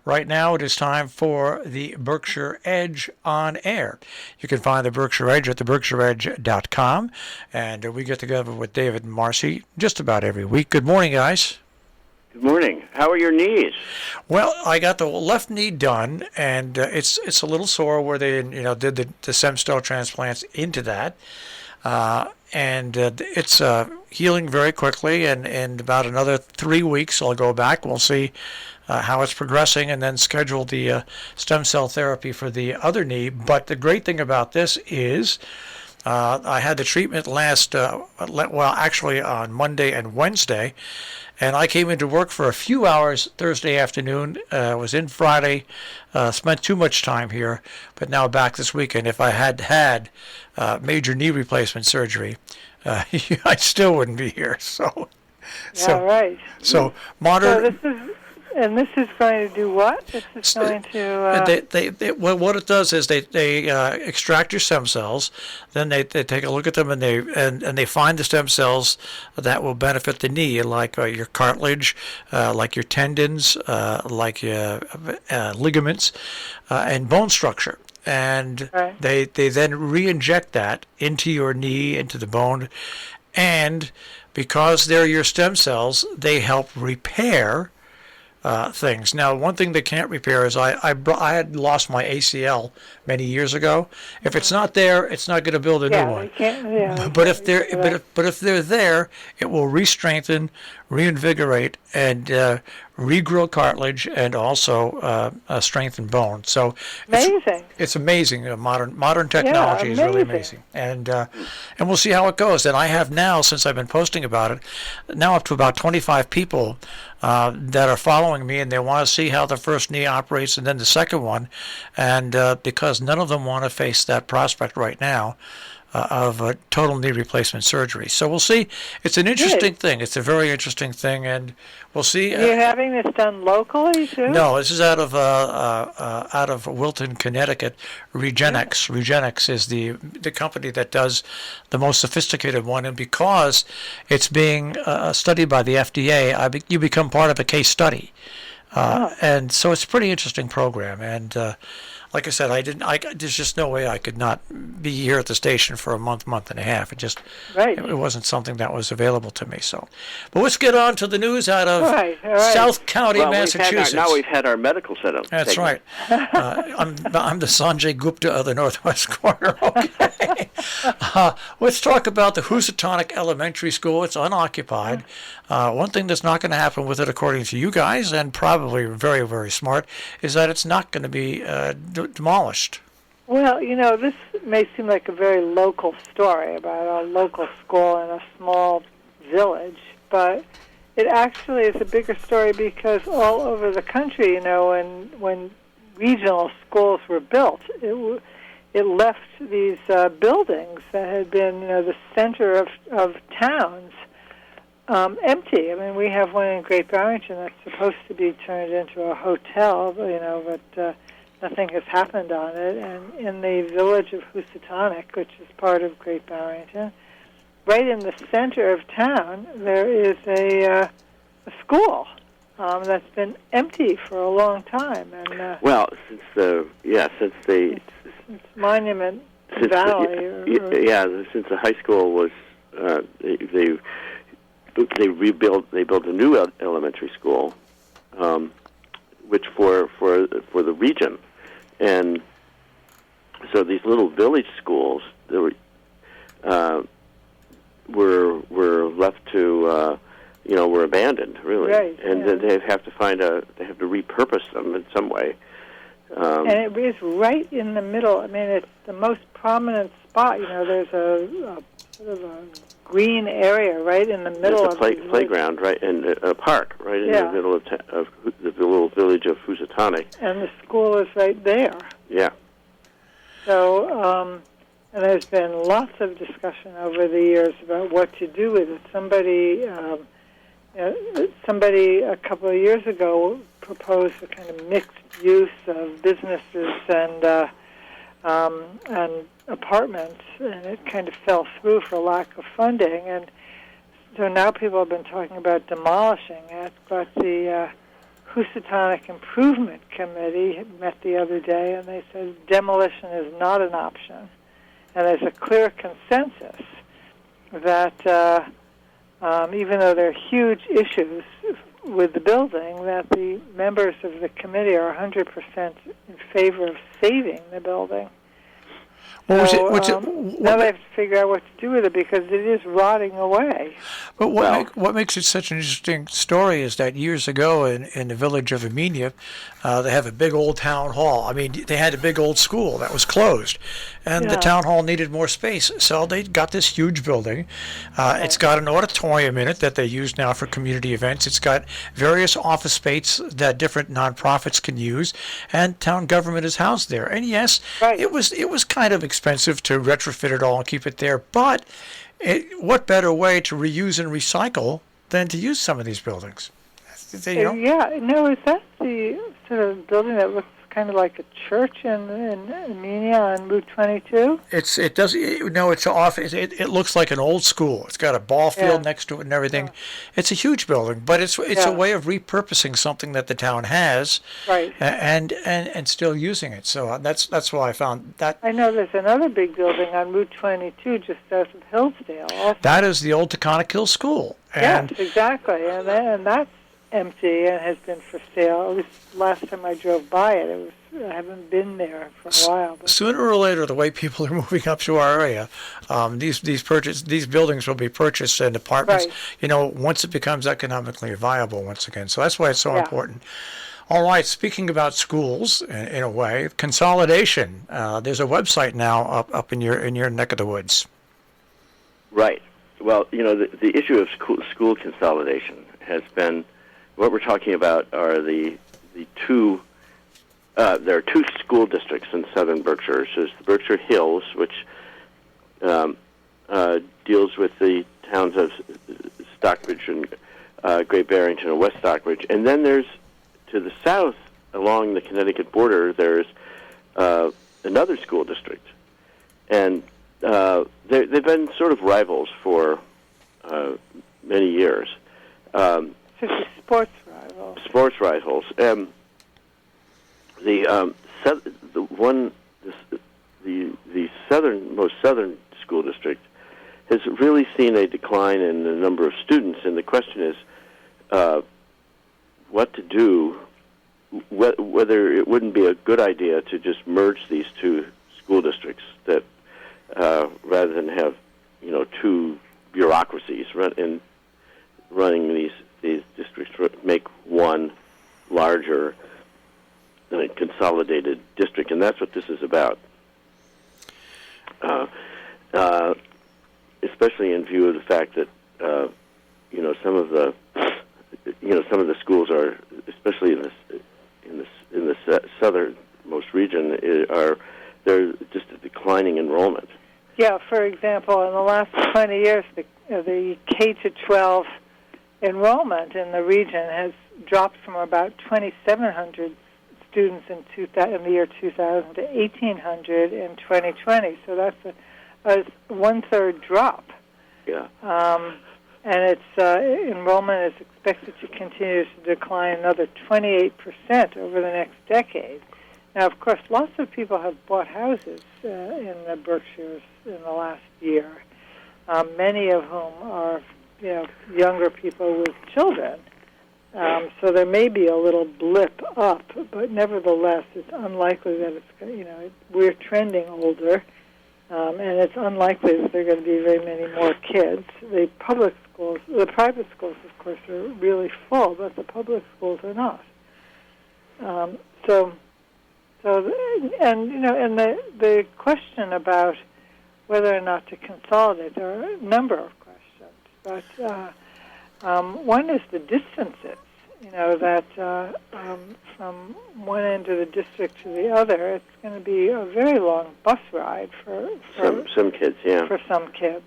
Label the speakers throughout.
Speaker 1: Right now it is time for the Berkshire Edge on air. You can find the Berkshire Edge at theberkshireedge.com, and we get together with David and Marcy just about every week. Good morning, guys.
Speaker 2: Good morning. How are your knees?
Speaker 1: Well, I got the left knee done, and it's a little sore where they did the stem cell transplants into that, and it's healing very quickly. And in about another 3 weeks, I'll go back. We'll see how it's progressing, and then schedule the stem cell therapy for the other knee. But the great thing about this is I had the treatment actually on Monday and Wednesday, and I came into work for a few hours Thursday afternoon, was in Friday, spent too much time here, but now back this weekend. If I had had major knee replacement surgery, I still wouldn't be here.
Speaker 3: Right.
Speaker 1: So modern.
Speaker 3: This is going to do what? This is going to...
Speaker 1: What it does is they extract your stem cells, then they take a look at them, and they find the stem cells that will benefit the knee, like your cartilage, like your tendons, like your ligaments, and bone structure. And
Speaker 3: right.
Speaker 1: they then re-inject that into your knee, into the bone, and because they're your stem cells, they help repair things. Now, one thing they can't repair is I had lost my ACL many years ago. If it's not there, it's not going to build a new one. But if they're there, it will re-strengthen, reinvigorate, and regrow cartilage, and also strengthen bone. So
Speaker 3: amazing.
Speaker 1: It's amazing. Modern technology is really amazing, and we'll see how it goes. And I have now, since I've been posting about it, now up to about 25 people that are following me, and they want to see how the first knee operates and then the second one, and because none of them want to face that prospect right now of a total knee replacement surgery. So we'll see. It's an interesting thing. It's a very interesting thing, and we'll see.
Speaker 3: You're having this done locally too?
Speaker 1: No, this is out of Wilton, Connecticut. Regenix. Regenix is the company that does the most sophisticated one, and because it's being studied by the FDA, you become part of a case study, and so it's a pretty interesting program. And like I said, there's just no way I could not be here at the station for a month and a half. It wasn't something that was available to me. So, but let's get on to the news out of South County, Massachusetts.
Speaker 2: Now we've had our medical setup.
Speaker 1: That's right. I'm the Sanjay Gupta of the Northwest corner. Okay. Let's talk about the Housatonic Elementary School. It's unoccupied. One thing that's not going to happen with it, according to you guys, and probably very, very smart, is that it's not going to be demolished.
Speaker 3: Well, this may seem like a very local story about a local school in a small village, but it actually is a bigger story because all over the country, when regional schools were built, it left these buildings that had been, the center of towns empty. I mean, we have one in Great Barrington that's supposed to be turned into a hotel, but nothing has happened on it. And in the village of Housatonic, which is part of Great Barrington, right in the center of town, there is a school that's been empty for a long time. And since Monument Valley.
Speaker 2: Since the high school was they built a new elementary school, which for the region, and so these little village schools that were left to were abandoned really, and then they have to repurpose them in some way.
Speaker 3: And it is right in the middle. I mean, it's the most prominent spot. There's a sort of a green area right in the middle of the
Speaker 2: playground, right, and a park right in the middle of the little village of Housatonic.
Speaker 3: And the school is right there.
Speaker 2: Yeah.
Speaker 3: So, and there's been lots of discussion over the years about what to do with it. Somebody a couple of years ago proposed a kind of mixed use of businesses and apartments, and it kind of fell through for lack of funding. And so now people have been talking about demolishing it, but the Housatonic Improvement Committee met the other day, and they said demolition is not an option. And there's a clear consensus that even though there are huge issues with the building, that the members of the committee are 100% in favor of saving the building.
Speaker 1: Now
Speaker 3: they have to figure out what to do with it because it is rotting away.
Speaker 1: But what makes it such an interesting story is that years ago in the village of Amenia, they have a big old town hall. I mean, they had a big old school that was closed, and the town hall needed more space. So they got this huge building. It's got an auditorium in it that they use now for community events. It's got various office space that different nonprofits can use, and town government is housed there. And yes, it was kind of expensive to retrofit it all and keep it there, but what better way to reuse and recycle than to use some of these buildings?
Speaker 3: Yeah, no, is that the sort of building that looks kind of like a church in Amenia on Route 22?
Speaker 1: It's off. It looks like an old school. It's got a ball field next to it and everything. Yeah. It's a huge building, but it's a way of repurposing something that the town has, and still using it. So that's why I found that.
Speaker 3: I know there's another big building on Route 22 just south of Hillsdale. Also.
Speaker 1: That is the old Taconic Hill School.
Speaker 3: Yes, exactly, and that's empty and has been for sale. At least last time I drove by it, I haven't been there for a while. But
Speaker 1: sooner or later, the way people are moving up to our area, these buildings will be purchased and apartments.
Speaker 3: Right.
Speaker 1: Once it becomes economically viable once again. So that's why it's so important. All right. Speaking about schools, in a way, consolidation. There's a website now up in your neck of the woods.
Speaker 2: Right. Well, the issue of school consolidation has been. What we're talking about are the two. There are two school districts in southern Berkshire. So there's the Berkshire Hills, which deals with the towns of Stockbridge and Great Barrington and West Stockbridge, and then there's to the south along the Connecticut border. There's another school district, and they've been sort of rivals for many years.
Speaker 3: Sports rivals.
Speaker 2: Sports rivals. The most southern school district has really seen a decline in the number of students, and the question is what to do. Whether it wouldn't be a good idea to just merge these two school districts, that rather than have two bureaucracies running these districts, make one larger consolidated district, and that's what this is about. Especially in view of the fact that some of the schools are, especially in the southernmost region, they're just a declining enrollment.
Speaker 3: Yeah, for example, in the last 20 years, the K-12 enrollment in the region has dropped from about 2,700 students in the year 2000 to 1,800 in 2020. So that's a one-third drop.
Speaker 2: Yeah.
Speaker 3: And its enrollment is expected to continue to decline another 28% over the next decade. Now, of course, lots of people have bought houses in the Berkshires in the last year, many of whom are younger people with children. So there may be a little blip up, but nevertheless, it's unlikely that it's, we're trending older, and it's unlikely that there are going to be very many more kids. The private schools, of course, are really full, but the public schools are not. And the question about whether or not to consolidate, there are a number of questions, but one is the distances. That from one end of the district to the other, it's going to be a very long bus ride for
Speaker 2: some kids. Yeah.
Speaker 3: For some kids,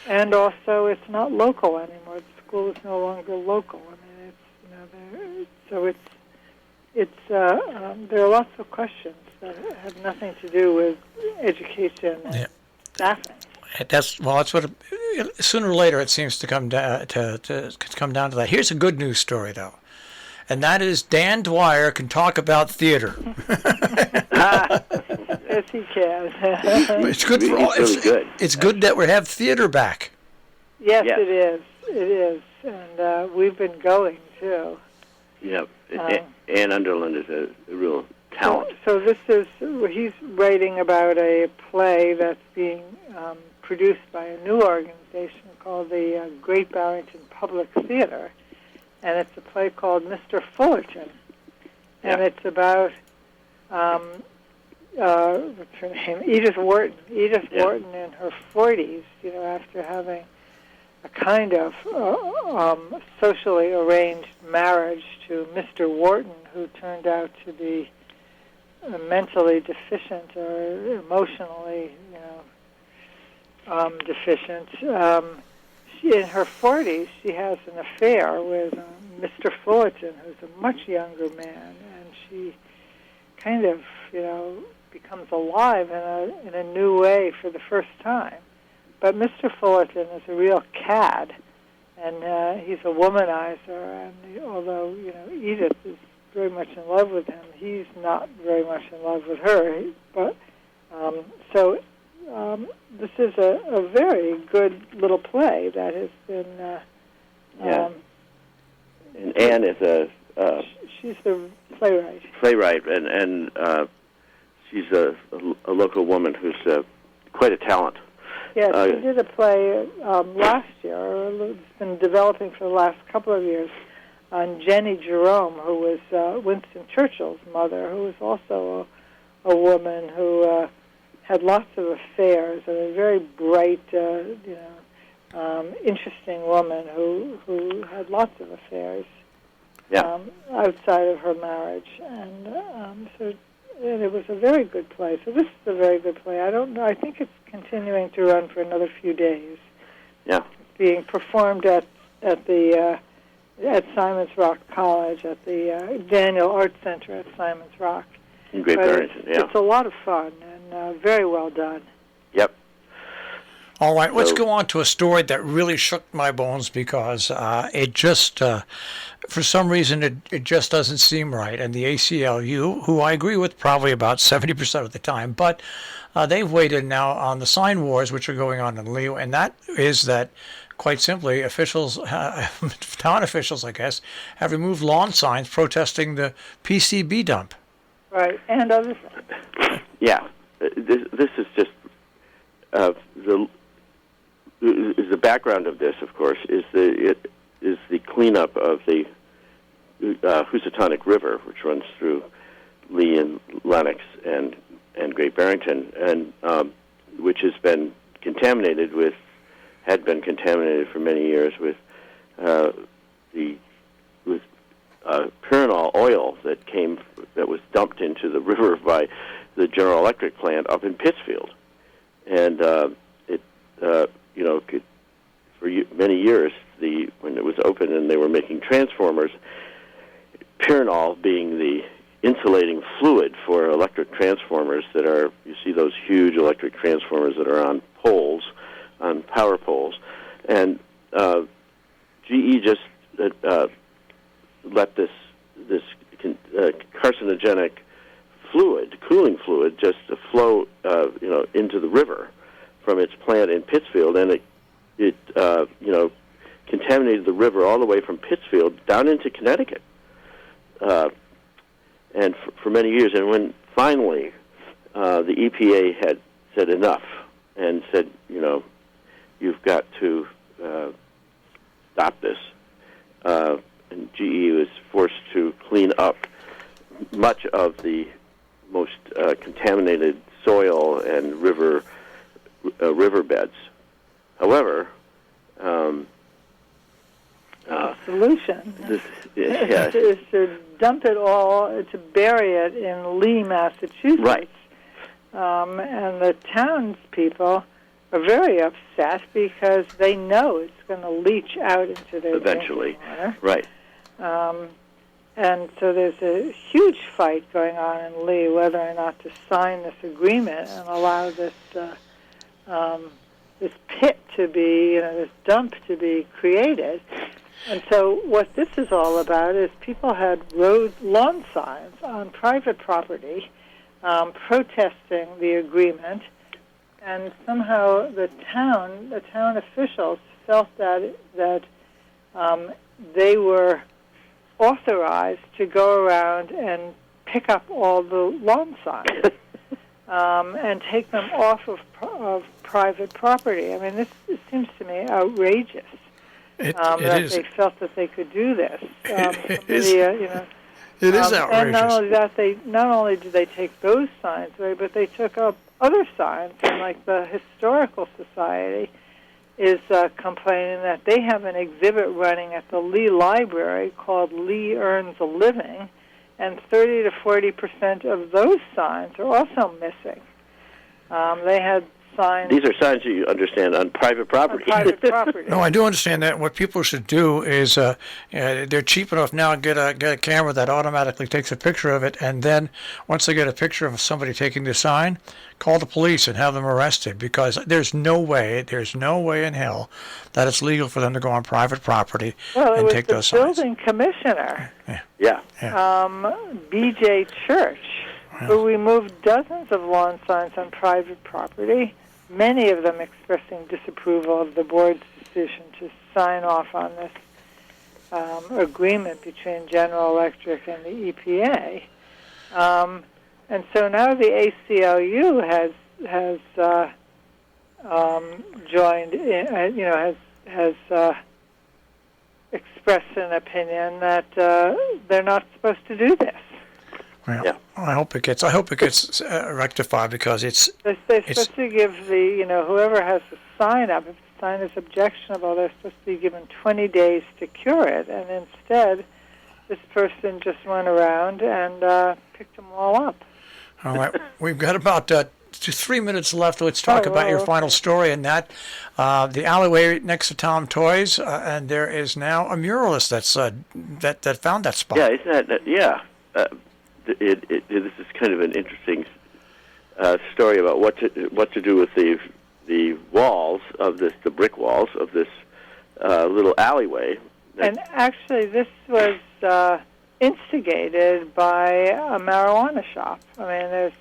Speaker 3: and also it's not local anymore. The school is no longer local. I mean, there are lots of questions that have nothing to do with education and staffing.
Speaker 1: That's what. Sooner or later, it seems to come down to that. Here's a good news story, though, and that is Dan Dwyer can talk about theater.
Speaker 3: Yes, he can.
Speaker 1: It's good for all.
Speaker 2: He's really good.
Speaker 1: It's good that we have theater back.
Speaker 3: Yes,
Speaker 2: Yes.
Speaker 3: it is. It is, and we've been going too.
Speaker 2: Yeah, Ann Underland is a real talent.
Speaker 3: So this is, he's writing about a play that's being produced by a new organization called the Great Barrington Public Theater, and it's a play called Mr. Fullerton, and it's about what's her name? Edith Wharton. Wharton in her 40s, after having a kind of socially arranged marriage to Mr. Wharton, who turned out to be mentally deficient or emotionally, deficient. She, in her 40s, she has an affair with Mr. Fullerton, who's a much younger man, and she kind of, becomes alive in a new way for the first time. But Mr. Fullerton is a real cad, and he's a womanizer, and although, Edith is very much in love with him, he's not very much in love with her. But this is a very good little play that has been...
Speaker 2: and Anne is
Speaker 3: she's the playwright.
Speaker 2: Playwright, and she's a local woman who's quite a talent.
Speaker 3: Yes, she did a play last year, or it's been developing for the last couple of years, on Jenny Jerome, who was Winston Churchill's mother, who was also a woman who had lots of affairs, and a very bright, interesting woman who had lots of affairs outside of her marriage, and it was a very good play. So this is a very good play. I don't know. I think it's continuing to run for another few days.
Speaker 2: Yeah.
Speaker 3: It's being performed at Simon's Rock College, at the Daniel Art Center at Simon's Rock.
Speaker 2: In Great Barrington,
Speaker 3: It's a lot of fun and very well done.
Speaker 2: Yep.
Speaker 1: All right, let's go on to a story that really shook my bones because it just, for some reason, it just doesn't seem right. And the ACLU, who I agree with probably about 70% of the time, but they've waited now on the sign wars which are going on in Lee, and that is that, quite simply, officials, town officials, I guess, have removed lawn signs protesting the PCB dump.
Speaker 3: Right, and other things.
Speaker 2: Yeah, this is just the background of this, of course, is the cleanup of the Housatonic River, which runs through Lee and Lenox and Great Barrington, and which had been contaminated for many years with Pyranol oil that was dumped into the river by the General Electric plant up in Pittsfield, and for many years, when it was open and they were making transformers, Pyranol being the insulating fluid for electric transformers you see those huge electric transformers that are on poles, on power poles, and GE just let this carcinogenic fluid, cooling fluid, just flow into the river from its plant in Pittsfield, and it contaminated the river all the way from Pittsfield down into Connecticut, and for many years. And when finally the EPA had said enough and said, you've got to stop this, and GE was forced to clean up much of the most contaminated soil and riverbeds. However,
Speaker 3: the solution
Speaker 2: is
Speaker 3: to dump it all, to bury it in Lee, Massachusetts.
Speaker 2: Right.
Speaker 3: And the townspeople are very upset because they know it's going to leach out into their
Speaker 2: eventually.
Speaker 3: drinking water.
Speaker 2: Right.
Speaker 3: And so there's a huge fight going on in Lee whether or not to sign this agreement and allow this this pit to be, this dump to be created. And so what this is all about is people had lawn signs on private property protesting the agreement, and somehow the town officials felt that they were authorized to go around and pick up all the lawn signs and take them off of private property. I mean, it seems to me outrageous that
Speaker 1: is.
Speaker 3: they felt that they could do this.
Speaker 1: It is. It is outrageous.
Speaker 3: And not only that, not only did they take those signs away, but they took up other signs, and like the Historical Society is complaining that they have an exhibit running at the Lee Library called Lee Earns a Living, and 30 to 40% of those signs are also missing. They had signs.
Speaker 2: These are signs you understand on private property.
Speaker 3: On private property.
Speaker 1: No, I do understand that. What people should do is they're cheap enough now to get a camera that automatically takes a picture of it, and then once they get a picture of somebody taking the sign, call the police and have them arrested, because there's no way in hell that it's legal for them to go on private property and take those signs.
Speaker 3: Well, it was the building commissioner, B.J. Church, who removed dozens of lawn signs on private property, many of them expressing disapproval of the board's decision to sign off on this agreement between General Electric and the EPA. And so now the ACLU has joined in, has expressed an opinion that they're not supposed to do this.
Speaker 1: Well, I hope it gets rectified, because
Speaker 3: they're supposed to give whoever has the sign up, if the sign is objectionable, they're supposed to be given 20 days to cure it, and instead this person just went around and picked them all up.
Speaker 1: All right, we've got about 3 minutes left. Let's talk about your final story, and that the alleyway next to Tom Toys, and there is now a muralist that found that spot.
Speaker 2: Yeah, isn't that this is kind of an interesting story about what to do with the walls of the brick walls of this little alleyway.
Speaker 3: And actually, this was instigated by a marijuana shop. I mean, there's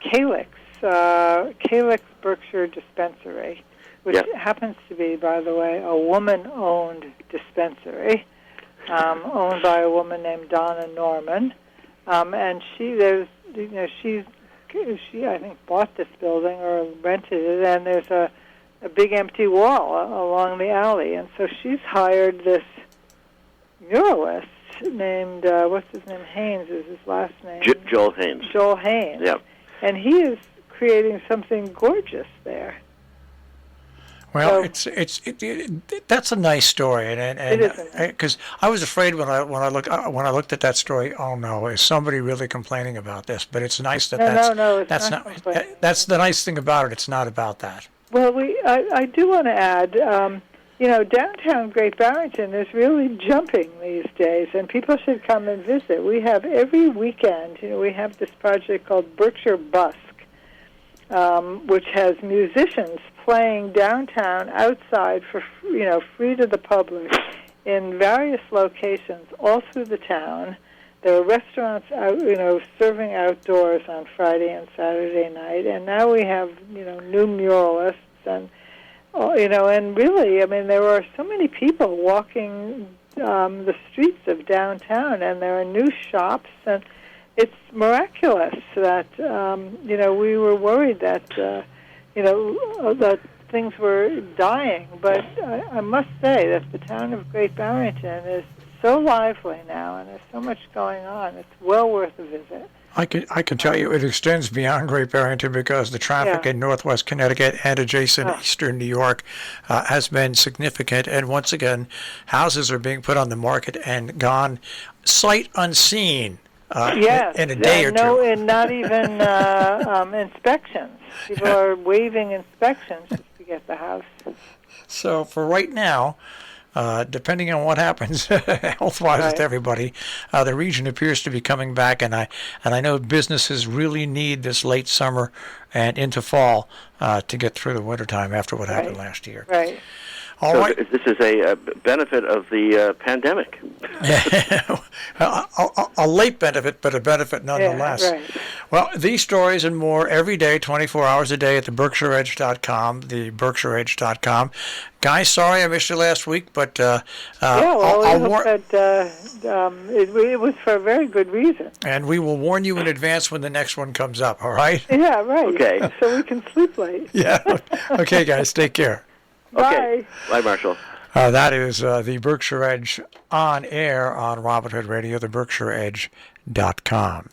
Speaker 3: Calyx Berkshire Dispensary, which happens to be, by the way, a woman-owned dispensary, owned by a woman named Donna Norman, and she I think bought this building or rented it, and there's a big empty wall along the alley, and so she's hired this muralist named what's his name? Haynes is his last name.
Speaker 2: Joel Haynes.
Speaker 3: Joel Haynes.
Speaker 2: Yeah.
Speaker 3: And he is creating something gorgeous there.
Speaker 1: Well, that's a nice story, and because I was afraid when I looked at that story. Oh no, is somebody really complaining about this? But it's nice that that's not. That's the nice thing about it. It's not about that.
Speaker 3: Well, I do want to add, downtown Great Barrington is really jumping these days, and people should come and visit. We have every weekend. We have this project called Berkshire Busk, which has musicians playing downtown outside for free to the public in various locations all through the town. There are restaurants out, serving outdoors on Friday and Saturday night, and now we have new muralists and and really, I mean, there are so many people walking the streets of downtown, and there are new shops, and it's miraculous that we were worried that that things were dying, but I must say that the town of Great Barrington is so lively now, and there's so much going on. It's well worth a visit.
Speaker 1: I can tell you it extends beyond Great Barrington, because the traffic in northwest Connecticut and adjacent eastern New York has been significant. And once again, houses are being put on the market and gone sight unseen in a day or two.
Speaker 3: And not even inspections. People are waiving inspections just to get the house.
Speaker 1: So for right now, depending on what happens health-wise with everybody, the region appears to be coming back, and I know businesses really need this late summer and into fall to get through the wintertime after what happened last year.
Speaker 3: Right.
Speaker 1: All
Speaker 2: So
Speaker 1: right.
Speaker 2: this is a benefit of the pandemic.
Speaker 1: a late benefit, but a benefit nonetheless.
Speaker 3: Yeah, right.
Speaker 1: Well, these stories and more every day, 24 hours a day at the BerkshireEdge.com, the BerkshireEdge.com. Guys, sorry I missed you last week, but
Speaker 3: Yeah, well,
Speaker 1: I'll
Speaker 3: we
Speaker 1: warn.
Speaker 3: hope that it was for a very good reason.
Speaker 1: And we will warn you in advance when the next one comes up, all right?
Speaker 3: Yeah, right.
Speaker 2: Okay.
Speaker 3: So we can sleep late.
Speaker 1: Yeah. Okay, guys, take care.
Speaker 2: Okay.
Speaker 3: Bye.
Speaker 2: Bye, Marshall.
Speaker 1: That is the Berkshire Edge on air on Robin Hood Radio, the BerkshireEdge.com.